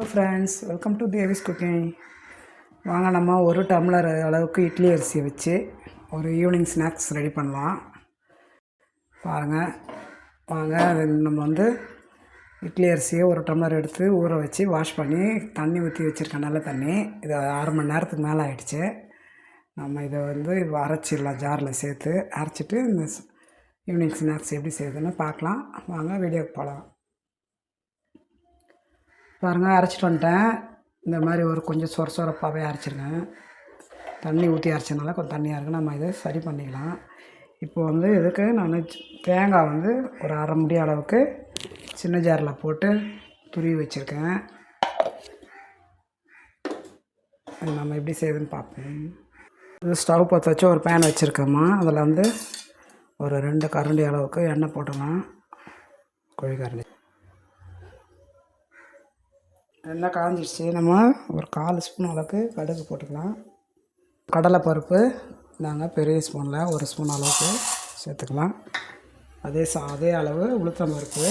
Hello friends, welcome to Devi's cooking. வாங்க நம்ம ஒரு டம்ளர் அளவுக்கு இட்லி அரிசியை வச்சு ஒரு ஈவினிங் ஸ்நாக்ஸ் ரெடி பண்ணலாம். பாருங்கள், வாங்க நம்ம வந்து இட்லி அரிசியை ஒரு டம்ளர் எடுத்து ஊற வச்சு வாஷ் பண்ணி தண்ணி ஊற்றி வச்சுருக்கேன். நல்ல தண்ணி. இது 1/2 மணி நேரத்துக்கு மேலே ஆகிடுச்சு. நம்ம இதை வந்து அரைச்சிடலாம். ஜாரில் சேர்த்து அரைச்சிட்டு இந்த ஈவினிங் ஸ்நாக்ஸ் எப்படி செய்யுதுன்னு பார்க்கலாம். வாங்க வீடியோக்கு போகலாம். பாருங்கள், அரைச்சிட்டு வந்துட்டேன். இந்த மாதிரி ஒரு கொஞ்சம் சொரப்பாகவே அரைச்சிருக்கேன். தண்ணி ஊற்றி அரைச்சதுனால கொஞ்சம் தண்ணியாக இருக்குது. நம்ம இதை சரி பண்ணிக்கலாம். இப்போ வந்து இதுக்கு நான் தேங்காய் வந்து ஒரு 1/2 முடி அளவுக்கு சின்ன ஜாரில் போட்டு துருவி வச்சுருக்கேன். நம்ம எப்படி செய்யுதுன்னு பார்ப்போம். இது ஸ்டவ் பற்ற வச்சு ஒரு பேன் வச்சுருக்கோம்மா. அதில் வந்து ஒரு 2 கரண்டி அளவுக்கு எண்ணெய் போட்டலாம். கோழி கரண்டி எண்ணெய் காஞ்சிடுச்சு. நம்ம ஒரு 1/4 ஸ்பூன் அளவுக்கு கடுகு போட்டுக்கலாம். கடலைப்பருப்பு நாங்கள் பெரிய ஸ்பூனில் 1 ஸ்பூன் அளவுக்கு சேர்த்துக்கலாம். அதே அளவு உளுத்தம் பருப்பு,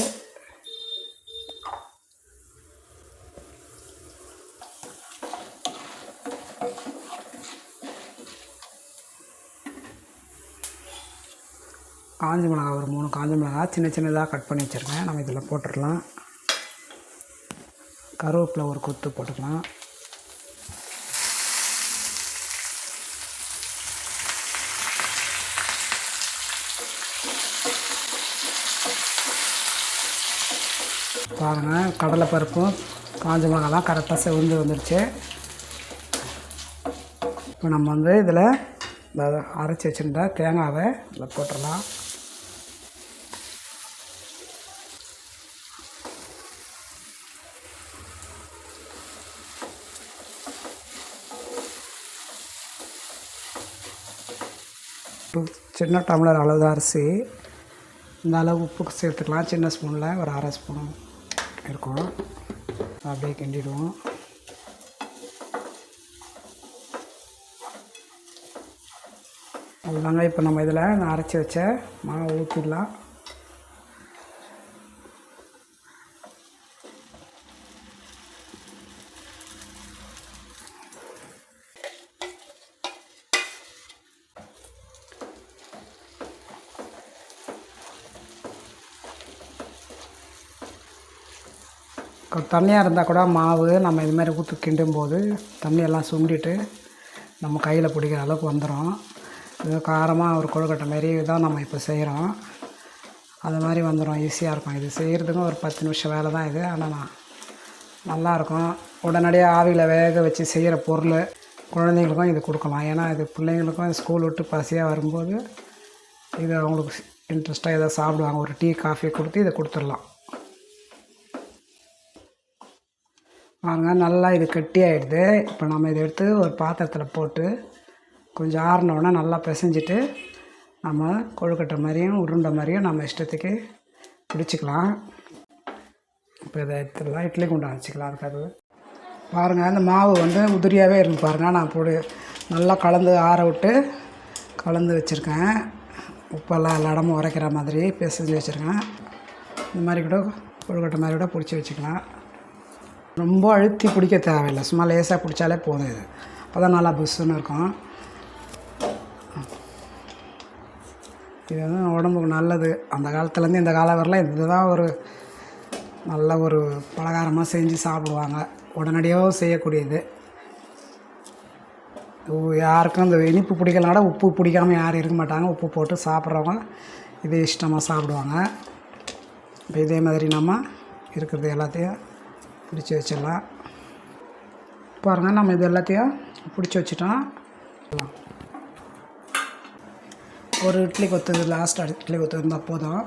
காஞ்ச மிளகாய் ஒரு 3 காஞ்ச மிளகாய் சின்ன சின்னதாக கட் பண்ணி வச்சுருக்கேன். நம்ம இதில் போட்டுடலாம். கருவேப்பிலை ஒரு கொத்து போட்டுக்கலாம். பாருங்கள், கடலைப்பருப்பும் காஞ்ச மிளகாலாம் கரெக்டாக செவந்து வந்துடுச்சு. இப்போ நம்ம வந்து இதில் அரைச்சி வச்சுருந்தா தேங்காவை இதில் போட்டுடலாம். சின்ன டம்ளர் அளவு அரிசி, இந்த அளவு உப்புக்கு சேர்த்துக்கலாம். சின்ன ஸ்பூனில் ஒரு 1/2 ஸ்பூன் இருக்கும். அப்படியே கிண்டிடுவோம். அதுதாங்க. இப்போ நம்ம இதில் அரைச்சி வச்ச மாவு ஊற்றிடலாம். தண்ணியாக இருந்தால் கூட மாவு நம்ம இது மாதிரி ஊற்றி கிண்டும் போது தண்ணியெல்லாம் சுண்டிட்டு நம்ம கையில் பிடிக்கிற அளவுக்கு வந்துடும். இது காரமாக ஒரு கொழுக்கட்டை மாரி தான் நம்ம இப்போ செய்கிறோம். அது மாதிரி வந்துடும். ஈஸியாக இருக்கும். இது செய்கிறதுக்கும் ஒரு 10 நிமிஷம் வேலை தான் இது. ஆனால் நல்லாயிருக்கும். உடனடியாக ஆவியில் வேக வச்சு செய்கிற பொருள் குழந்தைங்களுக்கும் இது கொடுக்கலாம். ஏன்னா இது பிள்ளைங்களுக்கும் ஸ்கூல் விட்டு பசியாக வரும்போது இது அவங்களுக்கு இன்ட்ரெஸ்ட்டாக எதாவது சாப்பிடுவாங்க. ஒரு டீ காஃபி கொடுத்து இதை கொடுத்துடலாம். வாங்க, நல்லா இது கெட்டியாகிடுது. இப்போ நம்ம இதை எடுத்து ஒரு பாத்திரத்தில் போட்டு கொஞ்சம் ஆறினோடனே நல்லா பிசைஞ்சிட்டு நம்ம கொழுக்கட்டை மாதிரியும் உருண்டை மாதிரியும் நம்ம இஷ்டத்துக்கு பிடிச்சிக்கலாம். இப்போ இதை எடுத்துடலாம். இட்லி குண்டான் வச்சுக்கலாம். அதுக்காக பாருங்கள், அந்த மாவு வந்து உதிரியாகவே இருக்கு. பாருங்கள், நான் நல்லா கலந்து ஆற விட்டு கலந்து வச்சுருக்கேன். உப்பெல்லாம் எல்லா இடமும் உரைக்கிற மாதிரி பிசைஞ்சு வச்சுருக்கேன். இந்த மாதிரி கூட கொழுக்கட்டை மாதிரி கூட பிடிச்சி வச்சுக்கலாம். ரொம்ப அழுத்தி பிடிக்க தேவையில்லை. சும்மா லேசாக பிடிச்சாலே போதும். இது அப்போ தான் நல்லா புஷ்ஷுன்னு இருக்கும். இது வந்து உடம்புக்கு நல்லது. அந்த காலத்துலேருந்து இந்த காலம் வரலாம் இதுதான் ஒரு நல்ல ஒரு பலகாரமாக செஞ்சு சாப்பிடுவாங்க. உடனடியாக செய்யக்கூடியது. யாருக்கும் இந்த இனிப்பு பிடிக்கலனா கூட உப்பு பிடிக்காமல் யாரும் இருக்க மாட்டாங்க. உப்பு போட்டு சாப்பிட்றவங்க இது இஷ்டமாக சாப்பிடுவாங்க. இப்போ இதே மாதிரி நம்ம இருக்கிறது எல்லாத்தையும் பிடிச்சி வச்சிடலாம். பாருங்கள், நம்ம இது எல்லாத்தையும் பிடிச்சி வச்சிட்டோம். ஒரு இட்லி கொத்து, லாஸ்ட் இட்லி கொத்து இருந்தால் போதும்.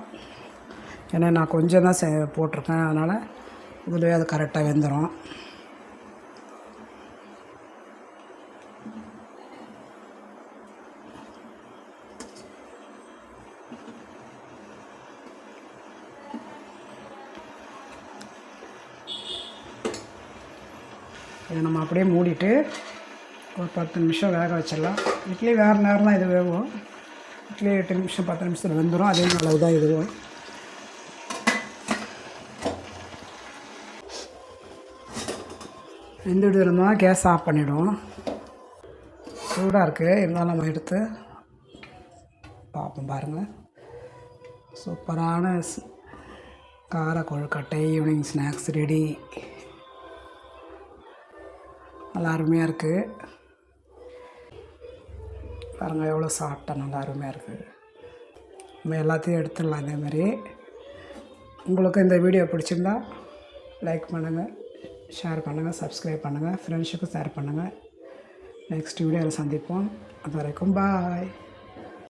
ஏன்னா நான் கொஞ்சம் தான் போட்டிருக்கேன். அதனால் இதுலேயே அது கரெக்டாக வெந்துடும். இதை நம்ம அப்படியே மூடிட்டு ஒரு 10 நிமிஷம் வேக வச்சிடலாம். இட்லி வேறு நேரம் தான் இது வேகும். இட்லி 8 நிமிஷம் 10 நிமிஷத்தில் வெந்துடும். அதே அளவு தான் இதுவும். வெந்துட்டு இருந்தோம் கேஸ் ஆஃப் பண்ணிவிடுவோம். சூடாக இருக்குது இருந்தாலும் நம்ம எடுத்து பார்ப்போம். பாருங்கள், சூப்பரான கார கொழுக்கட்டை ஈவினிங் ஸ்நாக்ஸ் ரெடி. நல்லா அருமையாக இருக்குது. பாருங்கள் எவ்வளோ சாஃப்டாக நல்லா அருமையாக இருக்குது. நம்ம எல்லாத்தையும் எடுத்துடலாம் இதேமாதிரி. உங்களுக்கு இந்த வீடியோ பிடிச்சிருந்தா லைக் பண்ணுங்கள், ஷேர் பண்ணுங்கள், சப்ஸ்கிரைப் பண்ணுங்கள், ஃப்ரெண்ட்ஸுக்கும் ஷேர் பண்ணுங்கள். நெக்ஸ்ட் வீடியோவில் சந்திப்போம். அது வரைக்கும் பாய்.